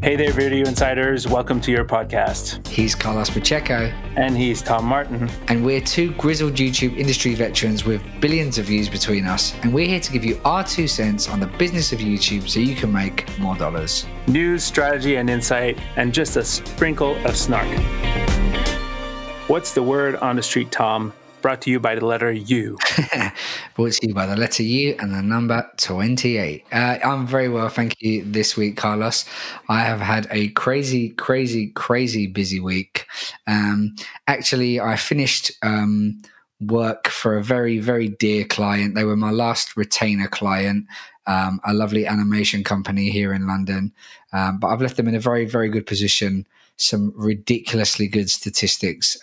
Hey there, Video Insiders. Welcome to your podcast. He's Carlos Pacheco. And he's Tom Martin. And we're two grizzled YouTube industry veterans with billions of views between us. And we're here to give you our 2 cents on the business of YouTube so you can make more dollars. News, strategy, and insight, and just a sprinkle of snark. What's the word on the street, Tom? Brought to you by the letter U. Brought to you by the letter U and the number 28. I'm very well, thank you, this week, Carlos. I have had a crazy busy week. Actually, I finished work for a very dear client. They were my last retainer client, a lovely animation company here in London. But I've left them in a very good position. Some ridiculously good statistics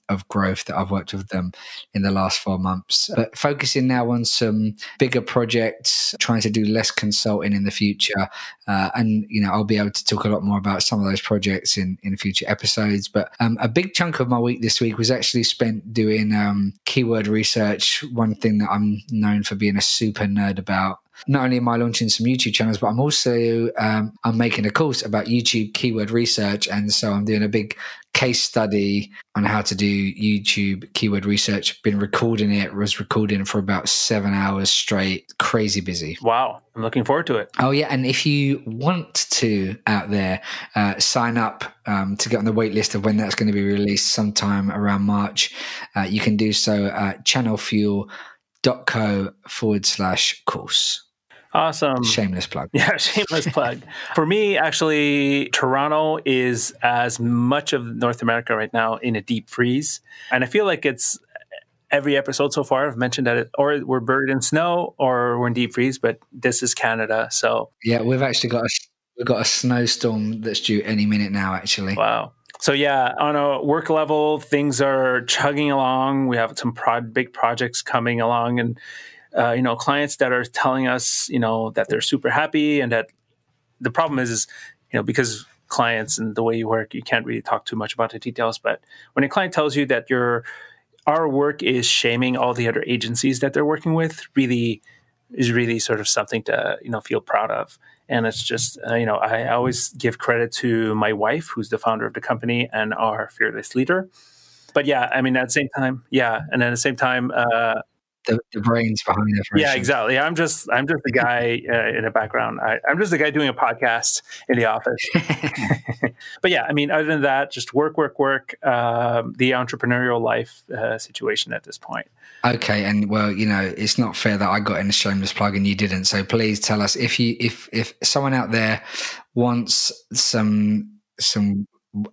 of growth that I've worked with them in the last 4 months. But focusing now on some bigger projects, trying to do less consulting in the future. And, I'll be able to talk a lot more about some of those projects in future episodes. But a big chunk of my week this week was actually spent doing keyword research, one thing that I'm known for being a super nerd about. Not only am I launching some YouTube channels, but I'm also I'm making a course about YouTube keyword research. And so I'm doing a big case study on how to do YouTube keyword research. Been recording it, was recording for about 7 hours straight. Crazy busy. Wow. I'm looking forward to it. Oh, yeah. And if you want to out there, sign up to get on the wait list of when that's going to be released sometime around March, you can do so at channelfuel.co/course. Awesome. Shameless plug. Yeah, shameless plug. For me, actually, Toronto is as much of North America right now in a deep freeze. And I feel like it's every episode so far I've mentioned that or we're buried in snow or we're in deep freeze, but this is Canada. So yeah, we've actually got a snowstorm that's due any minute now, actually. Wow. So yeah, on a work level, things are chugging along. We have some big projects coming along, and clients that are telling us, that they're super happy, and that the problem is, because clients and the way you work, you can't really talk too much about the details. But when a client tells you that our work is shaming all the other agencies that they're working with, is really sort of something to, feel proud of. And it's just, I always give credit to my wife, who's the founder of the company and our fearless leader. But yeah, I mean, at the same time, and then at the same time, the brains behind it. Yeah, exactly. I'm just the guy in the background. I'm just the guy doing a podcast in the office. But yeah, I mean, other than that, just work. The entrepreneurial life situation at this point. Okay, and well, it's not fair that I got in a shameless plug and you didn't. So please tell us if someone out there wants some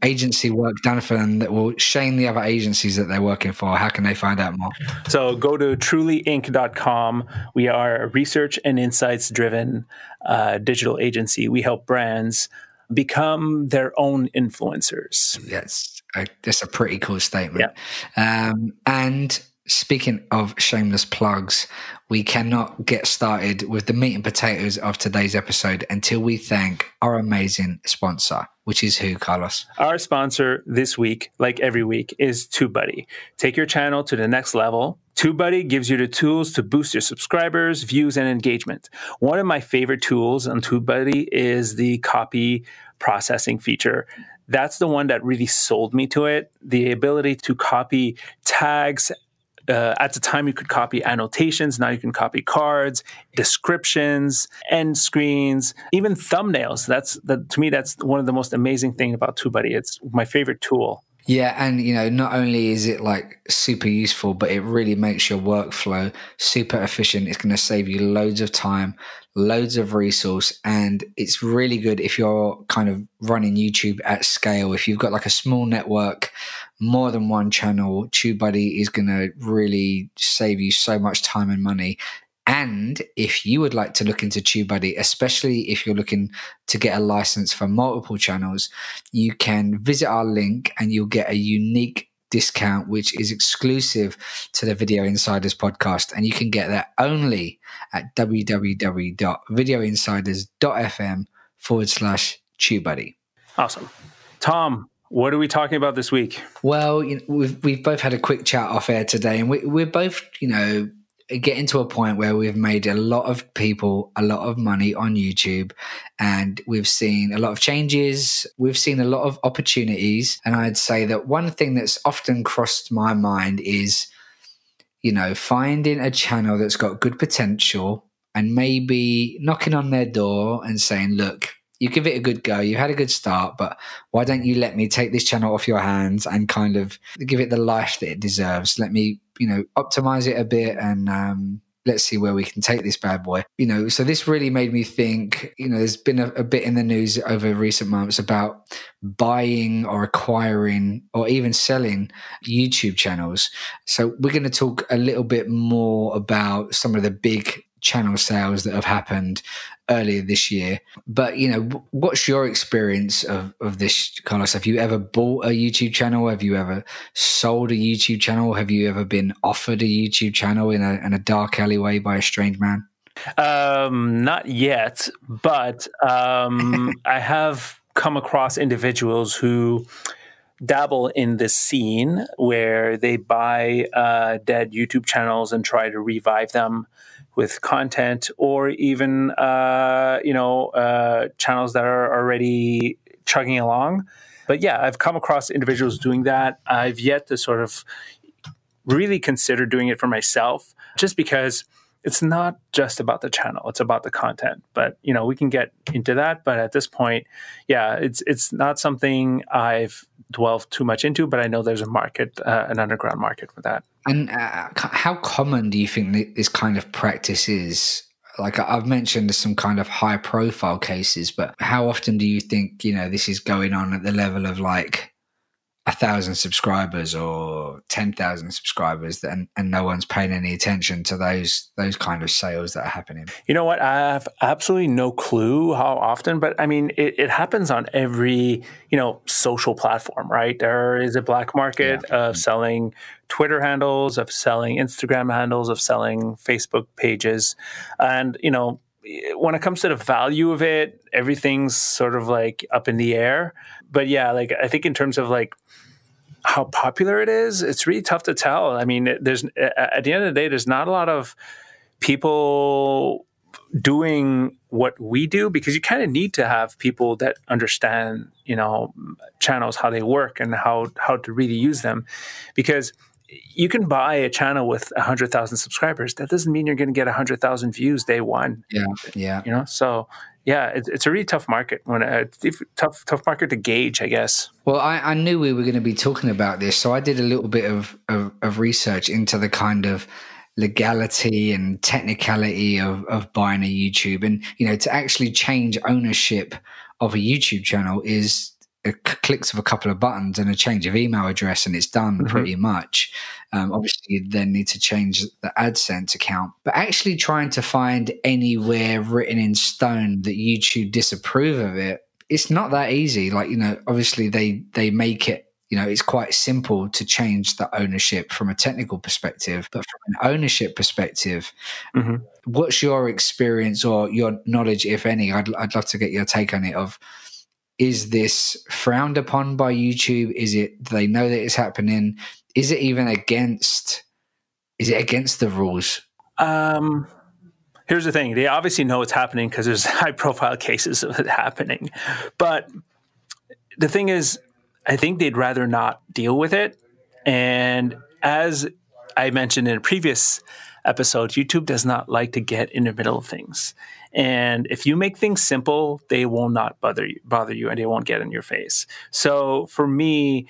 agency work done for them that will shame the other agencies that they're working for, how can they find out more? So go to trulyinc.com. We are a research and insights driven digital agency. We help brands become their own influencers. Yes, that's a pretty cool statement. Yeah. And speaking of shameless plugs, we cannot get started with the meat and potatoes of today's episode until we thank our amazing sponsor, which is who, Carlos? Our sponsor this week, like every week, is TubeBuddy. Take your channel to the next level. TubeBuddy gives you the tools to boost your subscribers, views, and engagement. One of my favorite tools on TubeBuddy is the copy processing feature. That's the one that really sold me to it. The ability to copy tags. At the time, you could copy annotations. Now you can copy cards, descriptions, end screens, even thumbnails. To me, that's one of the most amazing things about TubeBuddy. It's my favorite tool. Yeah, and not only is it like super useful, but it really makes your workflow super efficient. It's going to save you loads of time, loads of resource, and it's really good if you're kind of running YouTube at scale. If you've got like a small network, more than one channel, TubeBuddy is going to really save you so much time and money. And if you would like to look into TubeBuddy, especially if you're looking to get a license for multiple channels, you can visit our link and you'll get a unique discount, which is exclusive to the Video Insiders podcast. And you can get that only at www.videoinsiders.fm/TubeBuddy. Awesome. Tom, what are we talking about this week? Well, we've both had a quick chat off air today, and we're both, getting to a point where we've made a lot of people a lot of money on YouTube, and we've seen a lot of changes. We've seen a lot of opportunities. And I'd say that one thing that's often crossed my mind is, finding a channel that's got good potential and maybe knocking on their door and saying, look, you give it a good go. You had a good start, but why don't you let me take this channel off your hands and kind of give it the life that it deserves? Let me, optimize it a bit, and let's see where we can take this bad boy. So this really made me think, there's been a bit in the news over recent months about buying or acquiring or even selling YouTube channels. So we're going to talk a little bit more about some of the big channel sales that have happened earlier this year. But, what's your experience of this, Carlos? Have you ever bought a YouTube channel? Have you ever sold a YouTube channel? Have you ever been offered a YouTube channel in a dark alleyway by a strange man? Not yet, but I have come across individuals who dabble in this scene where they buy dead YouTube channels and try to revive them with content, or even channels that are already chugging along. But yeah, I've come across individuals doing that. I've yet to sort of really consider doing it for myself, just because it's not just about the channel, it's about the content. But we can get into that. But at this point, yeah, it's not something I've delved too much into, but I know there's a market, an underground market for that. And how common do you think this kind of practice is? Like I've mentioned some kind of high profile cases, but how often do you think, this is going on at the level of like 1,000 subscribers or 10,000 subscribers, and no one's paying any attention to those kind of sales that are happening? You know what? I have absolutely no clue how often, but I mean, it happens on every, social platform, right? There is a black market of selling Twitter handles, of selling Instagram handles, of selling Facebook pages. And, when it comes to the value of it, everything's sort of like up in the air. But yeah, like I think in terms of like how popular it is, it's really tough to tell. I mean, there's at the end of the day, there's not a lot of people doing what we do, because you kind of need to have people that understand, channels, how they work and how to really use them. Because you can buy a channel with 100,000 subscribers. That doesn't mean you're going to get 100,000 views day one. Yeah. So yeah, it's a really tough market, tough market to gauge, I guess. Well, I knew we were going to be talking about this, so I did a little bit of research into the kind of legality and technicality of buying a YouTube. And, to actually change ownership of a YouTube channel is clicks of a couple of buttons and a change of email address, and it's done pretty much. Obviously, you then need to change the AdSense account. But actually trying to find anywhere written in stone that YouTube disapprove of it, it's not that easy. Like, obviously they make it, it's quite simple to change the ownership from a technical perspective. But from an ownership perspective, what's your experience or your knowledge, if any? I'd love to get your take on it. Is this frowned upon by YouTube? Do they know that it's happening? Is it even against the rules? Here's the thing. They obviously know it's happening because there's high profile cases of it happening. But the thing is, I think they'd rather not deal with it. And as I mentioned in a previous episode, YouTube does not like to get in the middle of things. And if you make things simple, they will not bother you, and they won't get in your face. So for me,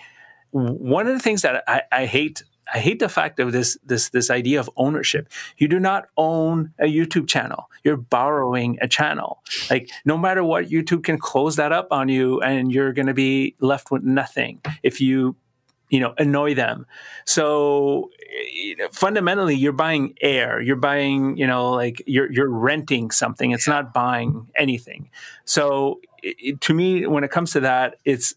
one of the things that I hate the fact of this idea of ownership. You do not own a YouTube channel. You're borrowing a channel. Like, no matter what, YouTube can close that up on you, and you're going to be left with nothing if you annoy them. So fundamentally, you're buying air. You're buying, you're renting something. It's not buying anything. So to me, when it comes to that, it's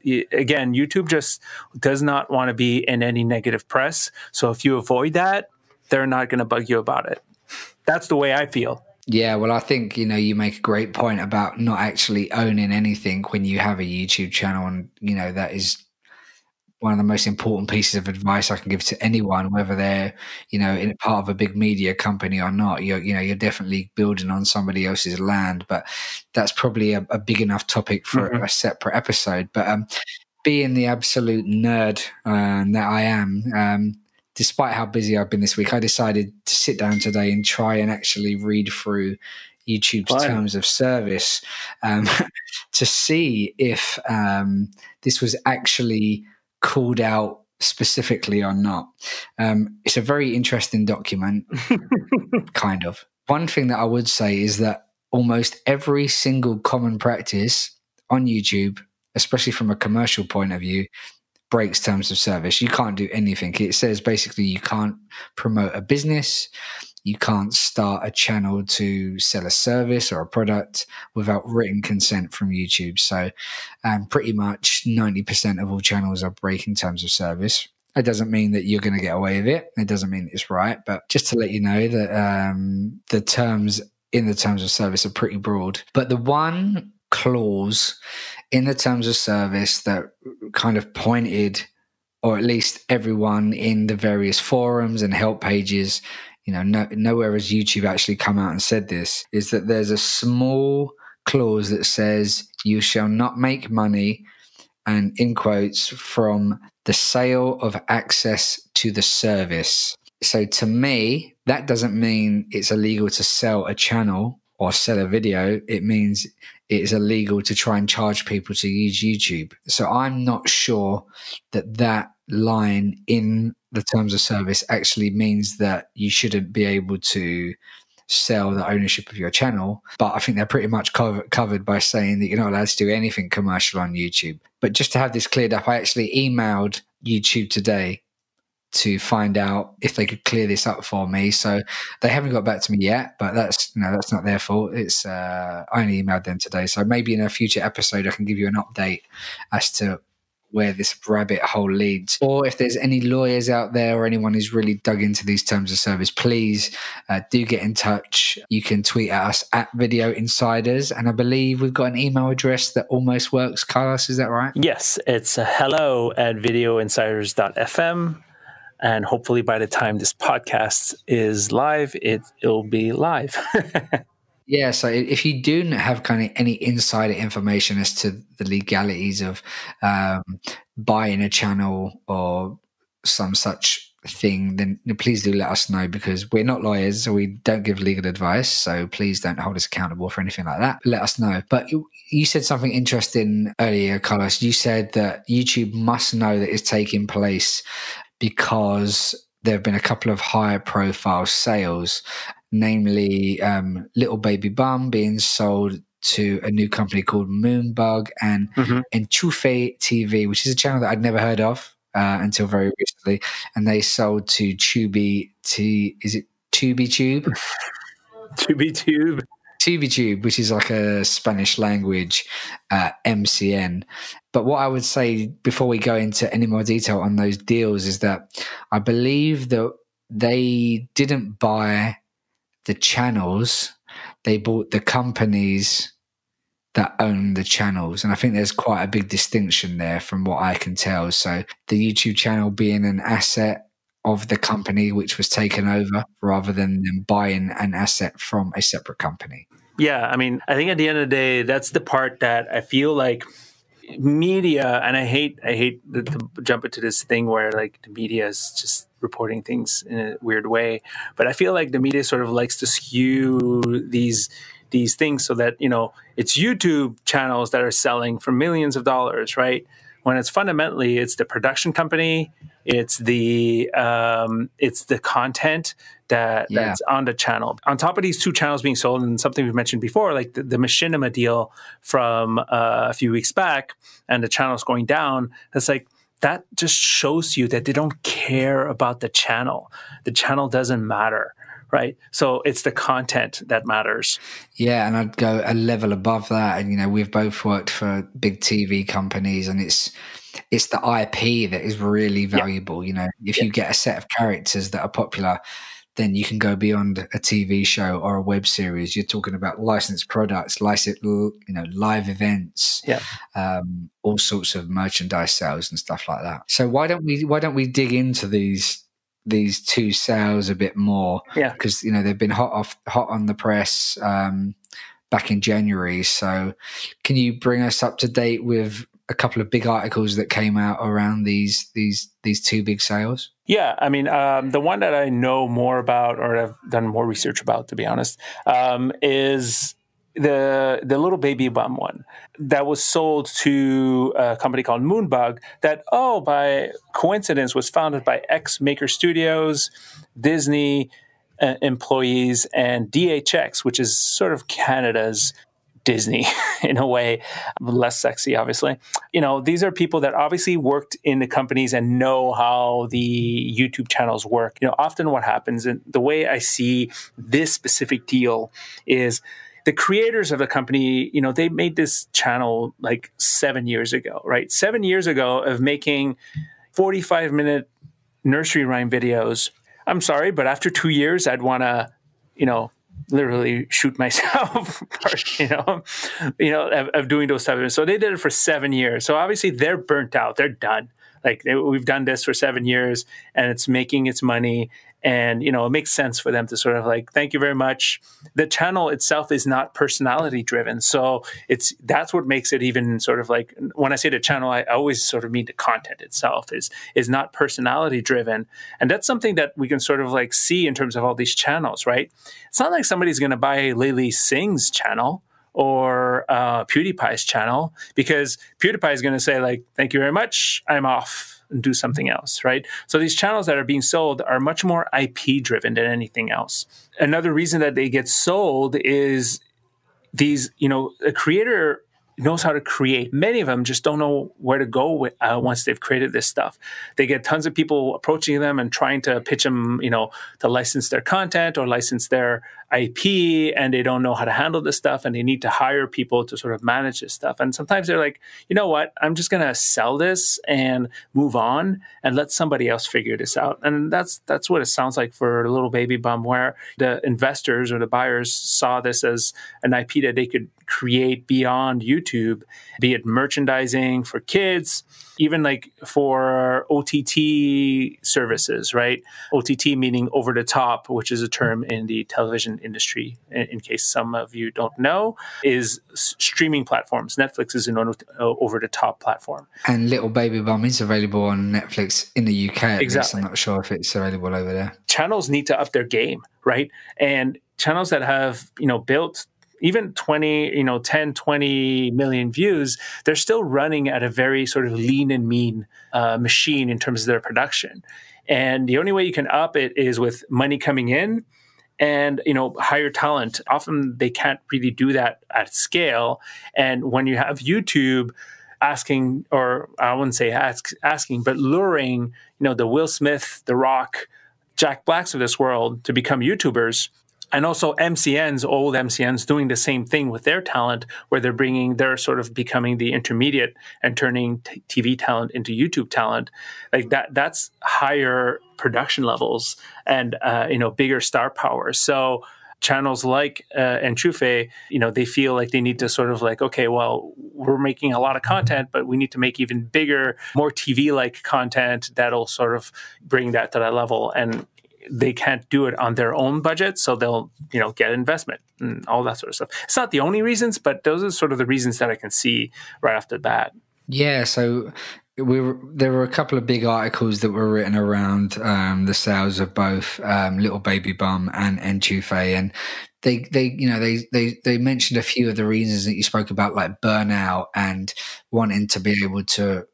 again, YouTube just does not want to be in any negative press. So if you avoid that, they're not going to bug you about it. That's the way I feel. Yeah, well, I think, you make a great point about not actually owning anything when you have a YouTube channel, and, that is one of the most important pieces of advice I can give to anyone, whether they're, in part of a big media company or not. You're definitely building on somebody else's land, but that's probably a big enough topic for a separate episode. But being the absolute nerd that I am, despite how busy I've been this week, I decided to sit down today and try and actually read through YouTube's terms of service to see if this was actually called out specifically or not. It's a very interesting document, kind of. One thing that I would say is that almost every single common practice on YouTube, especially from a commercial point of view, breaks terms of service. You can't do anything. It says basically you can't promote a business, you can't start a channel to sell a service or a product without written consent from YouTube. So pretty much 90% of all channels are breaking terms of service. It doesn't mean that you're going to get away with it. It doesn't mean it's right. But just to let you know that the terms in the terms of service are pretty broad. But the one clause in the terms of service that kind of pointed, or at least everyone in the various forums and help pages, nowhere has YouTube actually come out and said this, is that there's a small clause that says you shall not make money, and in quotes, from the sale of access to the service. So to me, that doesn't mean it's illegal to sell a channel or sell a video. It means it's illegal to try and charge people to use YouTube. So I'm not sure that line in the terms of service actually means that you shouldn't be able to sell the ownership of your channel. But I think they're pretty much covered by saying that you're not allowed to do anything commercial on YouTube. But just to have this cleared up, I actually emailed YouTube today to find out if they could clear this up for me. So they haven't got back to me yet, but that's not their fault. It's I only emailed them today. So maybe in a future episode I can give you an update as to where this rabbit hole leads. Or if there's any lawyers out there or anyone who's really dug into these terms of service, please do get in touch. You can tweet at us at Video Insiders. And I believe we've got an email address that almost works. Carlos, is that right? Yes, it's hello@videoinsiders.fm. And hopefully by the time this podcast is live, it'll be live. Yeah, so if you do have kind of any insider information as to the legalities of buying a channel or some such thing, then please do let us know, because we're not lawyers, so we don't give legal advice. So please don't hold us accountable for anything like that. Let us know. But you said something interesting earlier, Carlos. You said that YouTube must know that it's taking place because there have been a couple of higher profile sales, namely Little Baby Bum being sold to a new company called Moonbug, and Enchufe TV, which is a channel that I'd never heard of until very recently. And they sold to is it TubiTube? TubiTube. TubiTube, which is like a Spanish language MCN. But what I would say before we go into any more detail on those deals is that I believe that they didn't buy the channels, they bought the companies that own the channels. And I think there's quite a big distinction there from what I can tell. So the YouTube channel being an asset of the company which was taken over, rather than them buying an asset from a separate company. Yeah, I mean, I think at the end of the day, that's the part that I feel like media, and I hate to jump into this thing where like the media is just reporting things in a weird way, but I feel like the media sort of likes to skew these things so that, it's YouTube channels that are selling for millions of dollars, right? When it's fundamentally, it's the production company, it's the content that's on the channel. On top of these two channels being sold, and something we've mentioned before, like the Machinima deal from a few weeks back, and the channel's going down, that's like, that just shows you that they don't care about the channel. The channel doesn't matter, right? So it's the content that matters. Yeah, and I'd go a level above that. And, we've both worked for big TV companies, and it's the IP that is really valuable. If you get a set of characters that are popular, then you can go beyond a TV show or a web series. You're talking about licensed products, live events, Yeah. all sorts of merchandise sales and stuff like that. So why don't we dig into these two sales a bit more? Yeah. Because they've been hot on the press back in January. So can you bring us up to date with a couple of big articles that came out around these two big sales? Yeah, I mean, the one that I know more about, or have done more research about, to be honest, is the little baby bum one that was sold to a company called Moonbug. That, by coincidence, was founded by ex-Maker Studios, Disney employees, and DHX, which is sort of Canada's Disney in a way, less sexy, obviously. These are people that obviously worked in the companies and know how the YouTube channels work. Often what happens, and the way I see this specific deal is the creators of the company, they made this channel like 7 years ago, right? 7 years ago of making 45-minute nursery rhyme videos. I'm sorry, but after 2 years, I'd want to, literally shoot myself, of doing those type of. So they did it for 7 years. So obviously they're burnt out. They're done. We've done this for 7 years, and it's making its money. And, it makes sense for them to sort of thank you very much. The channel itself is not personality driven. So that's what makes it even sort of when I say the channel, I always sort of mean the content itself is not personality driven. And that's something that we can sort of see in terms of all these channels, right? It's not like somebody's going to buy Lily Singh's channel or PewDiePie's channel, because PewDiePie is going to say thank you very much, I'm off, and do something else, right? So these channels that are being sold are much more IP driven than anything else. Another reason that they get sold is these, a creator knows how to create. Many of them just don't know where to go once they've created this stuff. They get tons of people approaching them and trying to pitch them, to license their content or license their IP, and they don't know how to handle this stuff, and they need to hire people to sort of manage this stuff. And sometimes they're like, you know what, I'm just going to sell this and move on and let somebody else figure this out. And that's what it sounds like for Little Baby Bum, where the investors or the buyers saw this as an IP that they could create beyond YouTube, be it merchandising for kids, even for OTT services, right? OTT meaning over the top, which is a term in the television industry, in case some of you don't know, is streaming platforms. Netflix is an over the top platform. And Little Baby Bum is available on Netflix in the UK. At Exactly. least. I'm not sure if it's available over there. Channels need to up their game, right? And channels that have, built even 10, 20 million views, they're still running at a very sort of lean and mean machine in terms of their production. And the only way you can up it is with money coming in and, hire talent. Often they can't really do that at scale. And when you have YouTube asking, or I wouldn't say asking, but luring, the Will Smith, The Rock, Jack Blacks of this world to become YouTubers, and also MCNs, old MCNs, doing the same thing with their talent, where they're sort of becoming the intermediate and turning TV talent into YouTube talent. That's higher production levels and, bigger star power. So channels like Enchufe, they feel like they need to sort of okay, well, we're making a lot of content, but we need to make even bigger, more TV-like content that'll sort of bring that to that level. And they can't do it on their own budget, so they'll, get investment and all that sort of stuff. It's not the only reasons, but those are sort of the reasons that I can see right off the bat. Yeah, so there were a couple of big articles that were written around the sales of both Little Baby Bum and Enchufe, and they mentioned a few of the reasons that you spoke about, like burnout and wanting to be able to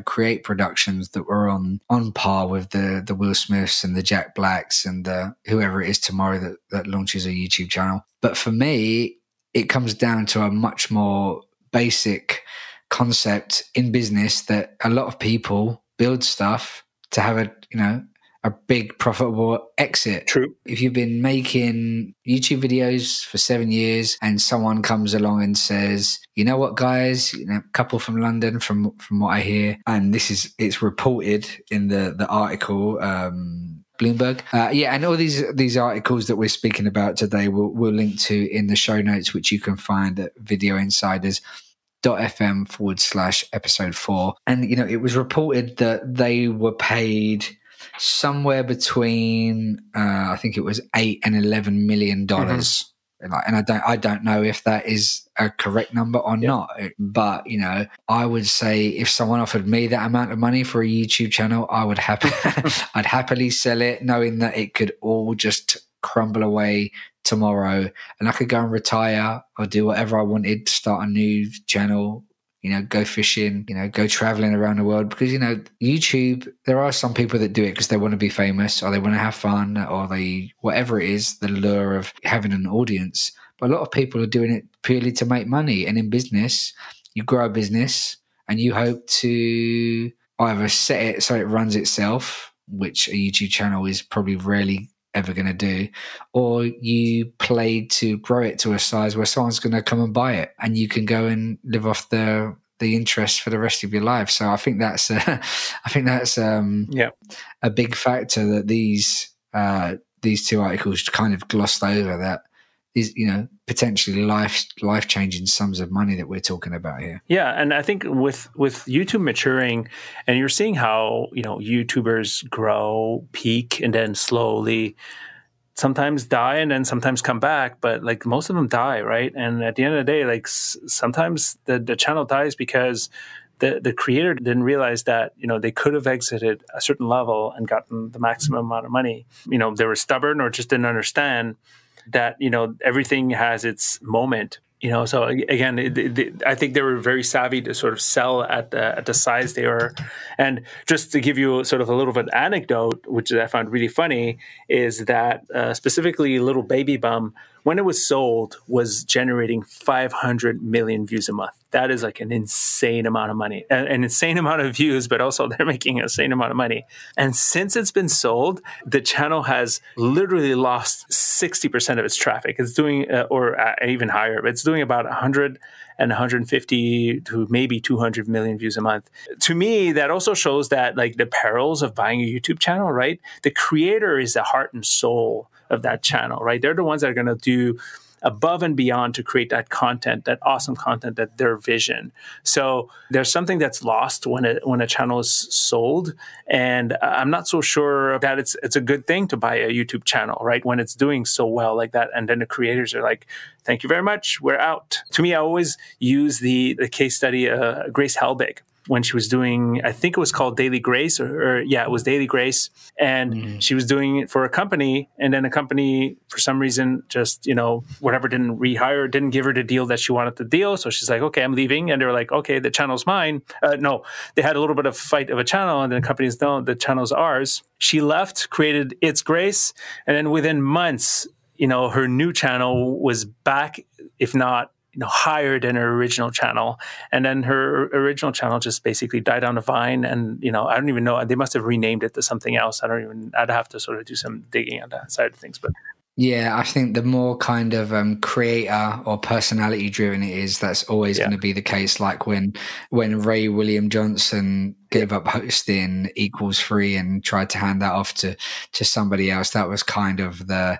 create productions that were on par with the Will Smiths and the Jack Blacks and the whoever it is tomorrow that launches a YouTube channel. But for me, it comes down to a much more basic concept in business that a lot of people build stuff to have a big profitable exit. True. If you've been making YouTube videos for 7 years and someone comes along and says, you know what, guys, a couple from London, from what I hear, and it's reported in the article, Bloomberg. And all these articles that we're speaking about today, we'll link to in the show notes, which you can find at Video Insiders. anchor.fm/episode 4. And, it was reported that they were paid somewhere between, I think it was $8 and $11 million. And I don't know if that is a correct number or not, but I would say if someone offered me that amount of money for a YouTube channel, I'd happily sell it, knowing that it could all just crumble away tomorrow, and I could go and retire or do whatever I wanted, start a new channel, go fishing, go traveling around the world. Because, YouTube, there are some people that do it because they want to be famous or they want to have fun or whatever it is, the lure of having an audience. But a lot of people are doing it purely to make money. And in business, you grow a business and you hope to either set it so it runs itself, which a YouTube channel is probably rarely ever going to do, or you play to grow it to a size where someone's going to come and buy it and you can go and live off the interest for the rest of your life. So I think that's a big factor that these two articles kind of glossed over, that is, potentially life-changing sums of money that we're talking about here. Yeah, and I think with YouTube maturing, and you're seeing how, YouTubers grow, peak, and then slowly sometimes die and then sometimes come back, but like most of them die, right? And at the end of the day, like sometimes the channel dies because the creator didn't realize that, they could have exited a certain level and gotten the maximum amount of money. They were stubborn or just didn't understand that, everything has its moment. So again, I think they were very savvy to sort of sell at the size they were. And just to give you sort of a little bit of an anecdote, which I found really funny, is that specifically Little Baby Bum, when it was sold, was generating 500 million views a month. That is like an insane amount of money, an insane amount of views, but also they're making an insane amount of money. And since it's been sold, the channel has literally lost 60% of its traffic. It's doing, or even higher, it's doing about 100 and 150 to maybe 200 million views a month. To me, that also shows that like the perils of buying a YouTube channel, right? The creator is the heart and soul of that channel, right? They're the ones that are going to do above and beyond to create that content, that awesome content, that their vision. So there's something that's lost when a channel is sold, and I'm not so sure that it's a good thing to buy a YouTube channel, right? When it's doing so well like that, and then the creators are like, "Thank you very much, we're out." To me, I always use the case study Grace Helbig. When she was doing, I think it was called Daily Grace, it was Daily Grace. And she was doing it for a company. And then a company, for some reason, just, didn't rehire, didn't give her the deal that she wanted the deal. So she's like, okay, I'm leaving. And they were like, okay, the channel's mine. No, they had a little bit of fight of a channel. And then the company's, no, the channel's ours. She left, created It's Grace. And then within months, her new channel was back, if not, higher than her original channel. And then her original channel just basically died on the vine. And, I don't even know, they must have renamed it to something else. I'd have to sort of do some digging on that side of things. But yeah, I think the more kind of creator or personality driven it is, that's always going to be the case. Like when Ray William Johnson gave up hosting Equals3 and tried to hand that off to somebody else, that was kind of the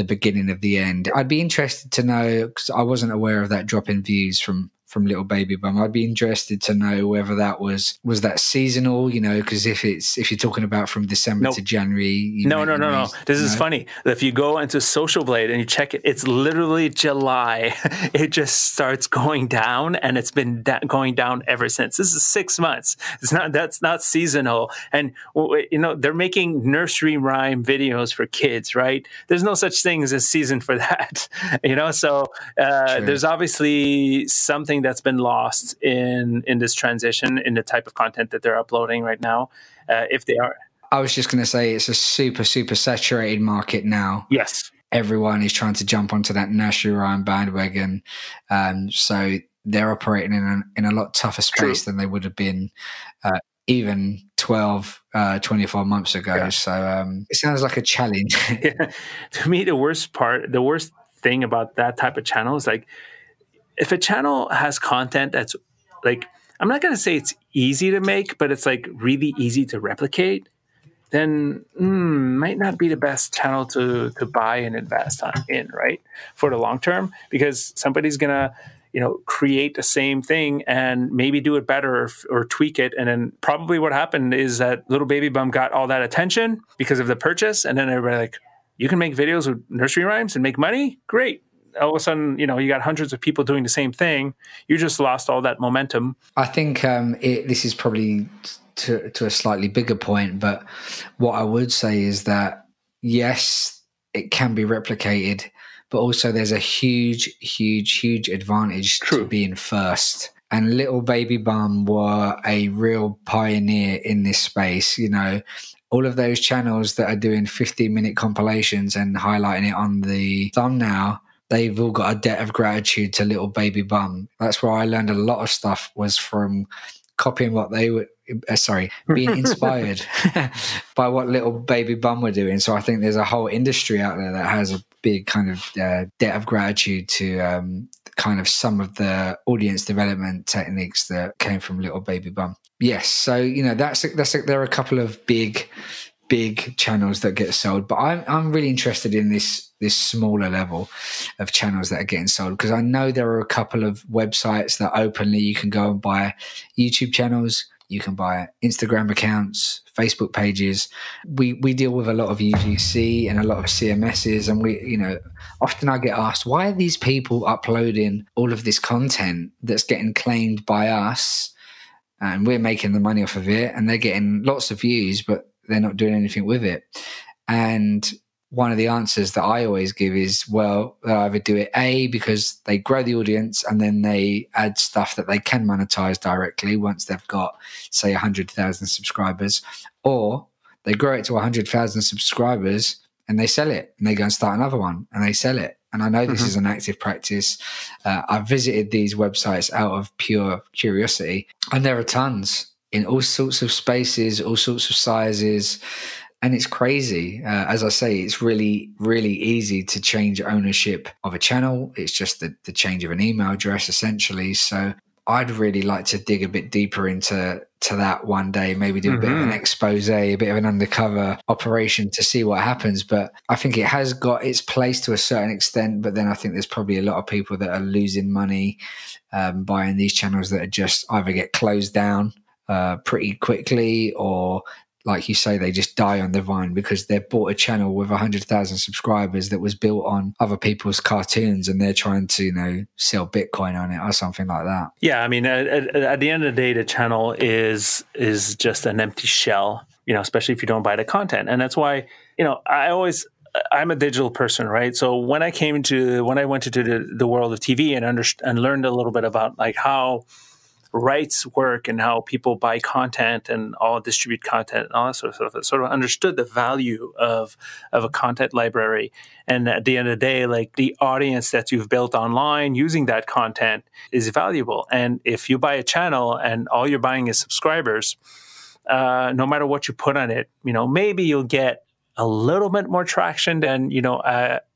beginning of the end. I'd be interested to know, because I wasn't aware of that drop in views from Little Baby Bum. I'd be interested to know whether that was that seasonal, because if you're talking about from December to January. No. This is funny. If you go into Social Blade and you check it, it's literally July. It just starts going down, and it's been going down ever since. This is 6 months. That's not seasonal. And, they're making nursery rhyme videos for kids, right? There's no such thing as a season for that, So there's obviously something that's been lost in this transition in the type of content that they're uploading right now, if they are. I was just going to say it's a super, super saturated market now. Yes. Everyone is trying to jump onto that nursery rhyme bandwagon. So they're operating in a lot tougher space than they would have been even 12, 24 months ago. Yeah. So it sounds like a challenge. Yeah. To me, the worst thing about that type of channel is like, if a channel has content that's like, I'm not going to say it's easy to make, but it's like really easy to replicate, then might not be the best channel to buy and invest in, right? For the long term, because somebody's going to, create the same thing and maybe do it better or tweak it. And then probably what happened is that Little Baby Bum got all that attention because of the purchase. And then everybody like, you can make videos with nursery rhymes and make money? Great. All of a sudden, you got hundreds of people doing the same thing. You just lost all that momentum. I think this is probably to a slightly bigger point, but what I would say is that, yes, it can be replicated, but also there's a huge, huge, huge advantage to being first. And Little Baby Bum were a real pioneer in this space. All of those channels that are doing 15-minute compilations and highlighting it on the thumbnail, they've all got a debt of gratitude to Little Baby Bum. That's where I learned a lot of stuff, was from copying what they were, being inspired by what Little Baby Bum were doing. So I think there's a whole industry out there that has a big kind of debt of gratitude to kind of some of the audience development techniques that came from Little Baby Bum. Yes, so there are a couple of big channels that get sold, but I'm really interested in this smaller level of channels that are getting sold, because I know there are a couple of websites that openly you can go and buy YouTube channels, you can buy Instagram accounts, Facebook pages. We deal with a lot of UGC and a lot of CMSs, and often I get asked, why are these people uploading all of this content that's getting claimed by us, and we're making the money off of it, and they're getting lots of views, but they're not doing anything with it? And one of the answers that I always give is, well, they'll either do it because they grow the audience and then they add stuff that they can monetize directly once they've got, say, 100,000 subscribers, or they grow it to 100,000 subscribers and they sell it and they go and start another one and they sell it. And I know this is an active practice. I've visited these websites out of pure curiosity, and there are tons in all sorts of spaces, all sorts of sizes. And it's crazy. As I say, it's really, really easy to change ownership of a channel. It's just the change of an email address, essentially. So I'd really like to dig a bit deeper into that one day, maybe do a bit of an expose, a bit of an undercover operation to see what happens. But I think it has got its place to a certain extent. But then I think there's probably a lot of people that are losing money buying these channels that are just either get closed down pretty quickly, or, like you say, they just die on the vine because they've bought a channel with 100,000 subscribers that was built on other people's cartoons, and they're trying to, sell Bitcoin on it or something like that. Yeah, I mean, at the end of the day, the channel is just an empty shell, especially if you don't buy the content. And that's why, I'm a digital person, right? So when I went into the world of TV and learned a little bit about like how rights work and how people buy content and all distribute content and all that sort of stuff, I sort of understood the value of a content library. And at the end of the day, like, the audience that you've built online using that content is valuable. And if you buy a channel and all you're buying is subscribers, no matter what you put on it, maybe you'll get a little bit more traction than,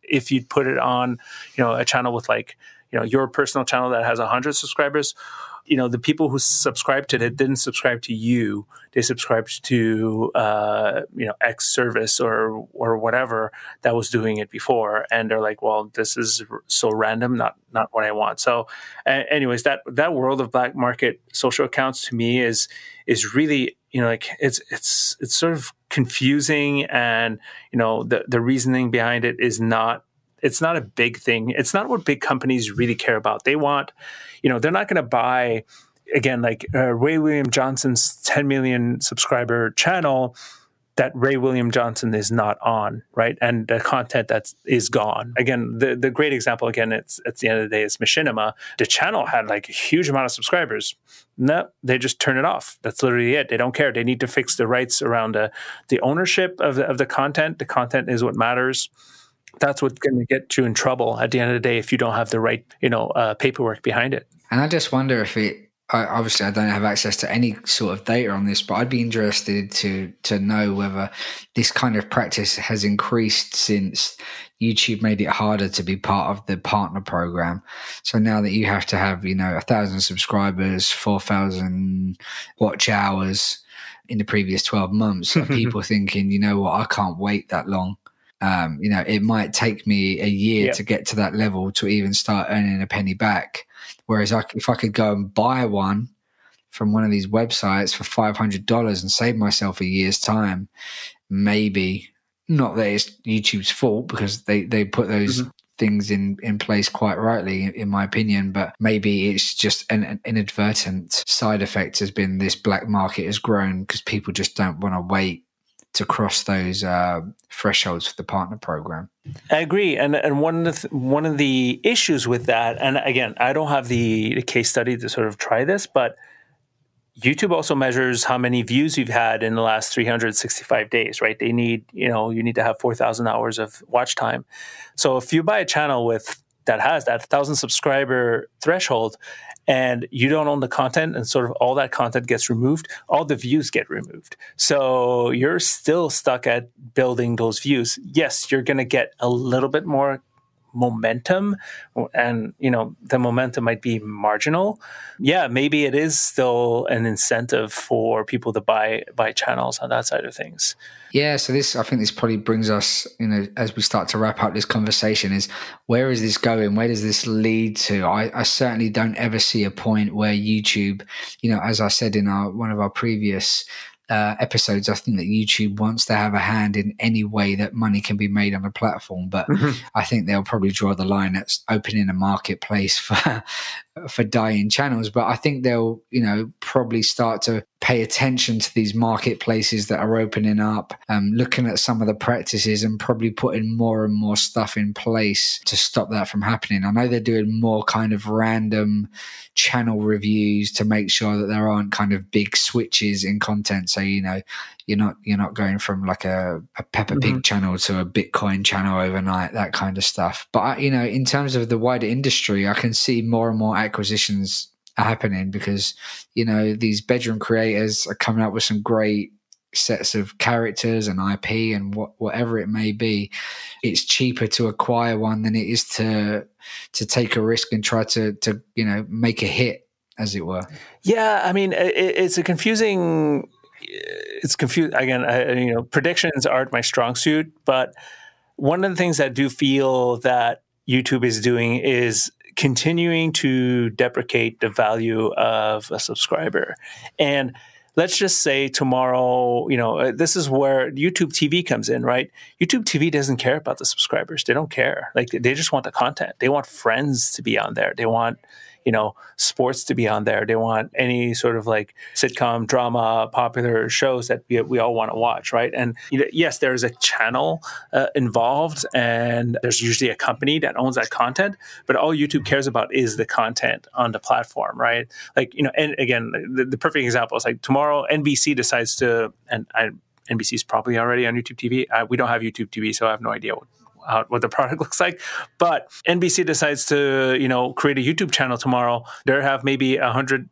if you put it on, a channel with like, your personal channel that has 100 subscribers. The people who subscribed to it didn't subscribe to you. They subscribed to, X service or whatever that was doing it before. And they're like, well, this is so random, not what I want. So anyways, that world of black market social accounts to me is really, it's sort of confusing. And, the reasoning behind it is it's not a big thing. It's not what big companies really care about. They want, they're not going to buy, again, like Ray William Johnson's 10 million subscriber channel that Ray William Johnson is not on, right? And the content that is gone. Again, the great example, again, it's at the end of the day, is Machinima. The channel had like a huge amount of subscribers. No, they just turn it off. That's literally it. They don't care. They need to fix the rights around the ownership of the content. The content is what matters. That's what's going to get you in trouble at the end of the day if you don't have the right, paperwork behind it. And I just wonder if obviously I don't have access to any sort of data on this, but I'd be interested to know whether this kind of practice has increased since YouTube made it harder to be part of the partner program. So now that you have to have, 1,000 subscribers, 4,000 watch hours in the previous 12 months, are people thinking, I can't wait that long. It might take me a year to get to that level to even start earning a penny back. Whereas if I could go and buy one from one of these websites for $500 and save myself a year's time, maybe, not that it's YouTube's fault, because they put those things in place quite rightly, in my opinion, but maybe it's just an inadvertent side effect has been this black market has grown because people just don't want to wait to cross those thresholds for the partner program. I agree, and one of the issues with that, and again, I don't have the case study to sort of try this, but YouTube also measures how many views you've had in the last 365 days, right? You need to have 4,000 hours of watch time. So if you buy a channel that has that 1,000 subscriber threshold, and you don't own the content, and sort of all that content gets removed, all the views get removed. So you're still stuck at building those views. Yes, you're going to get a little bit more momentum, and the momentum might be marginal. Yeah, maybe it is still an incentive for people to buy channels on that side of things. Yeah, so I think this probably brings us, as we start to wrap up this conversation, is where is this going? Where does this lead to? I certainly don't ever see a point where YouTube, as I said in one of our previous episodes, I think that YouTube wants to have a hand in any way that money can be made on a platform, but I think they'll probably draw the line at opening a marketplace for dying channels. But I think they'll probably start to pay attention to these marketplaces that are opening up, looking at some of the practices and probably putting more and more stuff in place to stop that from happening. I know they're doing more kind of random channel reviews to make sure that there aren't kind of big switches in content. So, you're not going from like a Peppa Pig channel to a Bitcoin channel overnight, that kind of stuff. But, in terms of the wider industry, I can see more and more acquisitions are happening because, these bedroom creators are coming up with some great sets of characters and IP and whatever it may be. It's cheaper to acquire one than it is to take a risk and try to make a hit, as it were. Yeah, I mean, it's confusing. Again, predictions aren't my strong suit, but one of the things I do feel that YouTube is doing is continuing to deprecate the value of a subscriber. And let's just say tomorrow, this is where YouTube TV comes in, right? YouTube TV doesn't care about the subscribers. They don't care. Like, they just want the content. They want Friends to be on there. They want, sports to be on there. They want any sort of like sitcom, drama, popular shows that we all want to watch, right? And yes, there's a channel involved, and there's usually a company that owns that content, but all YouTube cares about is the content on the platform, right? Like, and again, the perfect example is like tomorrow NBC decides to, and NBC is probably already on YouTube TV. We don't have YouTube TV, so I have no idea what the product looks like. But NBC decides to, create a YouTube channel tomorrow. They have maybe 100,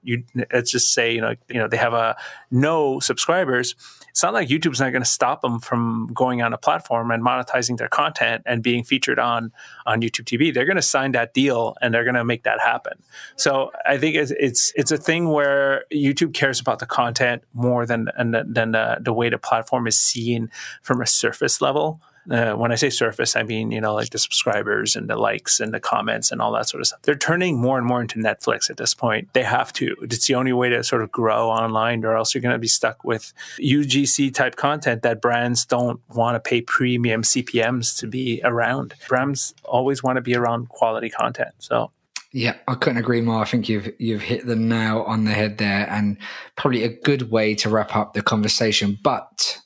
let's just say, they have no subscribers. It's not like YouTube's not going to stop them from going on a platform and monetizing their content and being featured on YouTube TV. They're going to sign that deal and they're going to make that happen. So I think it's a thing where YouTube cares about the content more than the way the platform is seen from a surface level. When I say surface, I mean, like the subscribers and the likes and the comments and all that sort of stuff. They're turning more and more into Netflix at this point. They have to. It's the only way to sort of grow online, or else you're going to be stuck with UGC type content that brands don't want to pay premium CPMs to be around. Brands always want to be around quality content. So yeah, I couldn't agree more. I think you've hit the nail on the head there, and probably a good way to wrap up the conversation. But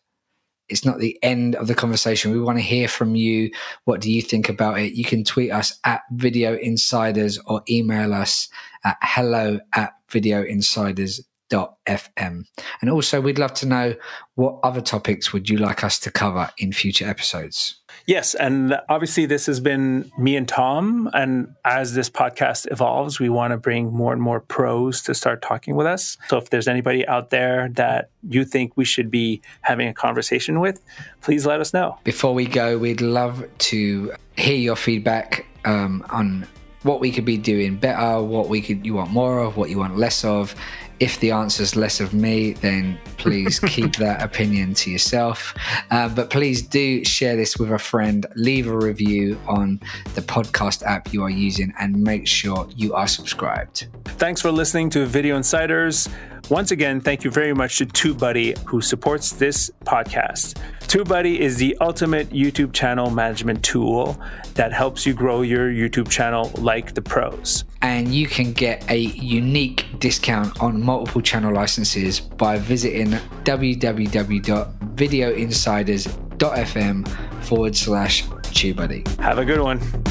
it's not the end of the conversation. We want to hear from you. What do you think about it? You can tweet us at Video Insiders or email us at hello@videoinsiders.fm. And also, we'd love to know, what other topics would you like us to cover in future episodes? Yes, and obviously this has been me and Tom, and as this podcast evolves, we want to bring more and more pros to start talking with us. So if there's anybody out there that you think we should be having a conversation with, please let us know. Before we go, we'd love to hear your feedback on what we could be doing better, what you want more of, what you want less of. If the answer is less of me, then please keep that opinion to yourself. But please do share this with a friend. Leave a review on the podcast app you are using and make sure you are subscribed. Thanks for listening to Video Insiders. Once again, thank you very much to TubeBuddy, who supports this podcast. TubeBuddy is the ultimate YouTube channel management tool that helps you grow your YouTube channel like the pros. And you can get a unique discount on multiple channel licenses by visiting www.videoinsiders.fm/TubeBuddy. Have a good one.